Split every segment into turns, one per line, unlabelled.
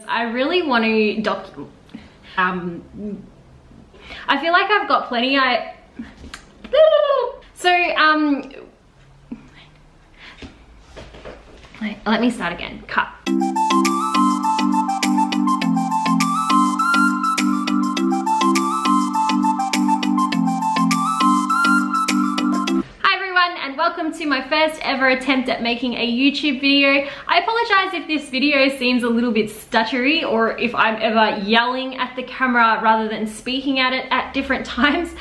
I really want to I feel like I've got plenty. Let me start again. Cut. Welcome to my first ever attempt at making a YouTube video. I apologize if this video seems a little bit stuttery or if I'm ever yelling at the camera rather than speaking at it at different times.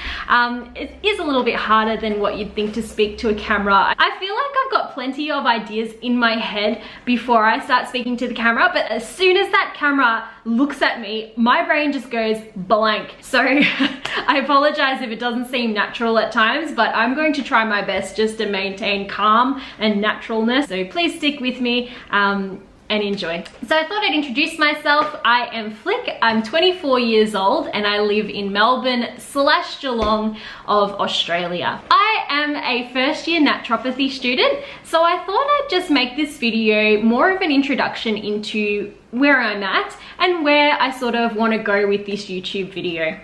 It is a little bit harder than what you'd think to speak to a camera. I feel like I've got plenty of ideas in my head before I start speaking to the camera, but as soon as that camera looks at me, my brain just goes blank. So I apologize if it doesn't seem natural at times, but I'm going to try my best just to maintain calm and naturalness. So please stick with me and enjoy. So I thought I'd introduce myself. I am Flick. I'm 24 years old and I live in Melbourne/Geelong of Australia. I am a first year naturopathy student, so I thought I'd just make this video more of an introduction into where I'm at and where I sort of want to go with this YouTube video.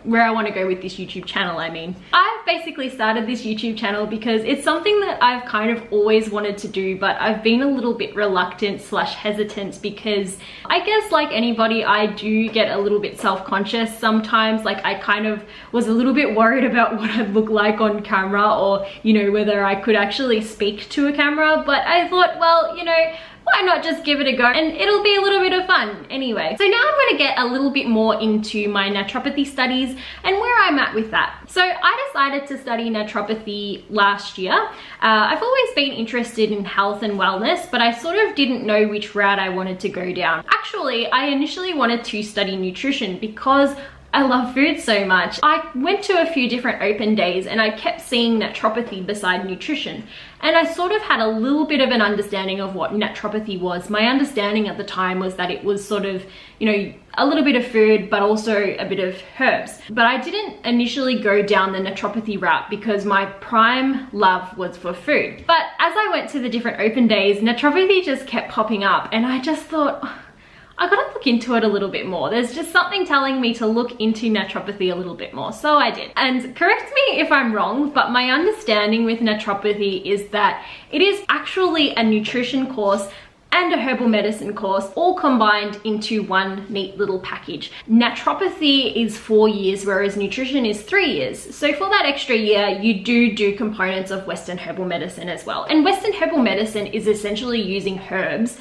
Where I want to go with this YouTube channel, I mean. I've basically started this YouTube channel because it's something that I've kind of always wanted to do, but I've been a little bit reluctant/hesitant because I guess like anybody, I do get a little bit self-conscious sometimes. Like I kind of was a little bit worried about what I'd look like on camera, or, you know, whether I could actually speak to a camera, but I thought, well, you know, why not just give it a go and it'll be a little bit of fun anyway. So now I'm going to get a little bit more into my naturopathy studies and where I'm at with that. So I decided to study naturopathy last year. I've always been interested in health and wellness, but I sort of didn't know which route I wanted to go down. Actually, I initially wanted to study nutrition because I love food so much. I went to a few different open days and I kept seeing naturopathy beside nutrition. And I sort of had a little bit of an understanding of what naturopathy was. My understanding at the time was that it was sort of, you know, a little bit of food, but also a bit of herbs. But I didn't initially go down the naturopathy route because my prime love was for food. But as I went to the different open days, naturopathy just kept popping up and I just thought, I gotta look into it a little bit more. There's just something telling me to look into naturopathy a little bit more, so I did. And correct me if I'm wrong, but my understanding with naturopathy is that it is actually a nutrition course and a herbal medicine course all combined into one neat little package. Naturopathy is 4 years, whereas nutrition is 3 years. So for that extra year, you do components of Western herbal medicine as well. And Western herbal medicine is essentially using herbs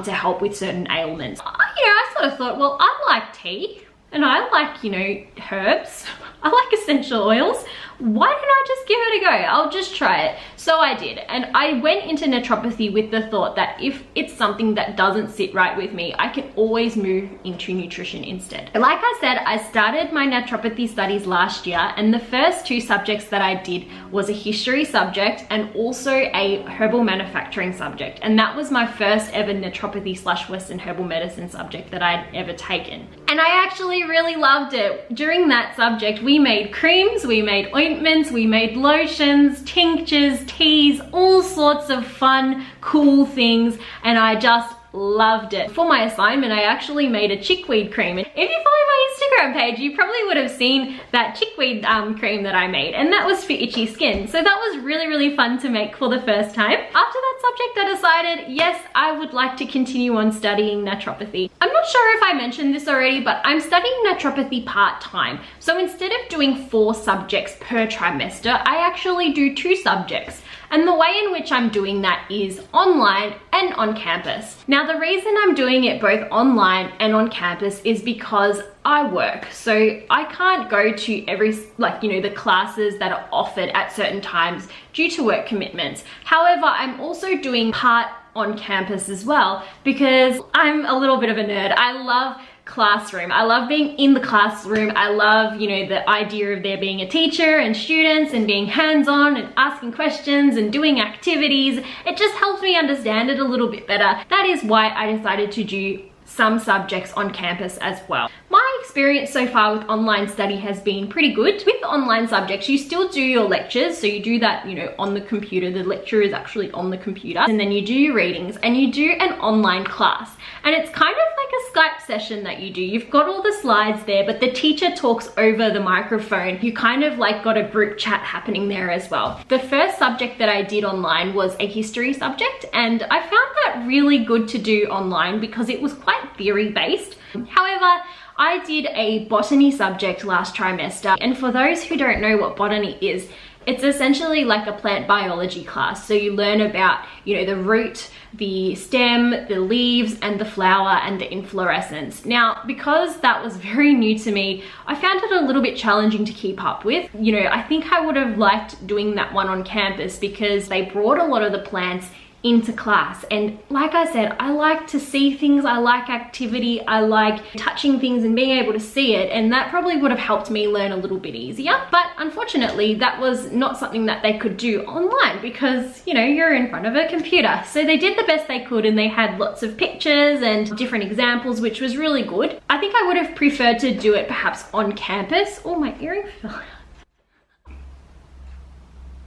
to help with certain ailments. I sort of thought, well, I like tea and I like, you know, herbs. I like essential oils. Why don't I just give it a go? I'll just try it. So I did. And I went into naturopathy with the thought that if it's something that doesn't sit right with me, I can always move into nutrition instead. Like I said, I started my naturopathy studies last year, and the first 2 subjects that I did was a history subject and also a herbal manufacturing subject. And that was my first ever naturopathy/Western herbal medicine subject that I'd ever taken. And I actually really loved it. During that subject, we made creams, we made ointments, we made lotions, tinctures, teas, all sorts of fun, cool things, and I just loved it. For my assignment, I actually made a chickweed cream. If you follow my Instagram page, you probably would have seen that chickweed cream that I made, and that was for itchy skin. So that was really fun to make for the first time. After that subject, I decided, yes, I would like to continue on studying naturopathy. I'm not sure if I mentioned this already, but I'm studying naturopathy part-time. So instead of doing 4 subjects per trimester, I actually do 2 subjects. And the way in which I'm doing that is online and on campus. Now, the reason I'm doing it both online and on campus is because I work. So I can't go to every, the classes that are offered at certain times due to work commitments. However, I'm also doing part on campus as well because I'm a little bit of a nerd. I love classroom. I love being in the classroom. I love, you know, the idea of there being a teacher and students and being hands-on and asking questions and doing activities. It just helps me understand it a little bit better. That is why I decided to do some subjects on campus as well. My experience so far with online study has been pretty good. With online subjects, you still do your lectures, so you do that, you know, on the computer. The lecture is actually on the computer, and then you do your readings and you do an online class. And it's kind of like a Skype session that you do. You've got all the slides there, but the teacher talks over the microphone. You kind of like got a group chat happening there as well. The first subject that I did online was a history subject, and I found that really good to do online because it was quite theory based. However, I did a botany subject last trimester, and for those who don't know what botany is, it's essentially like a plant biology class. So you learn about, you know, the root, the stem, the leaves, and the flower, and the inflorescence. Now, because that was very new to me, I found it a little bit challenging to keep up with. You know, I think I would have liked doing that one on campus because they brought a lot of the plants into class, and like I said, I like to see things, I like activity, I like touching things and being able to see it, and that probably would have helped me learn a little bit easier. But unfortunately, that was not something that they could do online because, you know, you're in front of a computer. So they did the best they could, and they had lots of pictures and different examples, which was really good. I think I would have preferred to do it perhaps on campus. Oh, my earring fell out.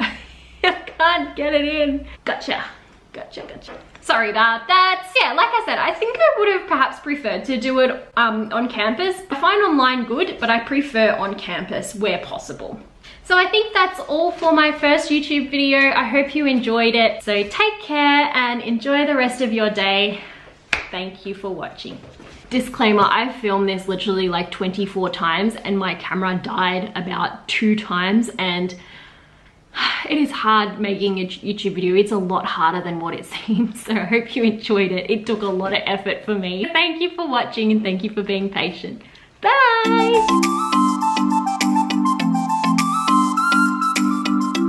I can't get it in. Gotcha. Sorry about that. Yeah, like I said, I think I would have perhaps preferred to do it on campus. I find online good, but I prefer on campus where possible. So I think that's all for my first YouTube video. I hope you enjoyed it. So take care and enjoy the rest of your day. Thank you for watching. Disclaimer, I filmed this literally like 24 times and my camera died about 2 times, and it is hard making a YouTube video. It's a lot harder than what it seems. So I hope you enjoyed it. It took a lot of effort for me. Thank you for watching and thank you for being patient. Bye!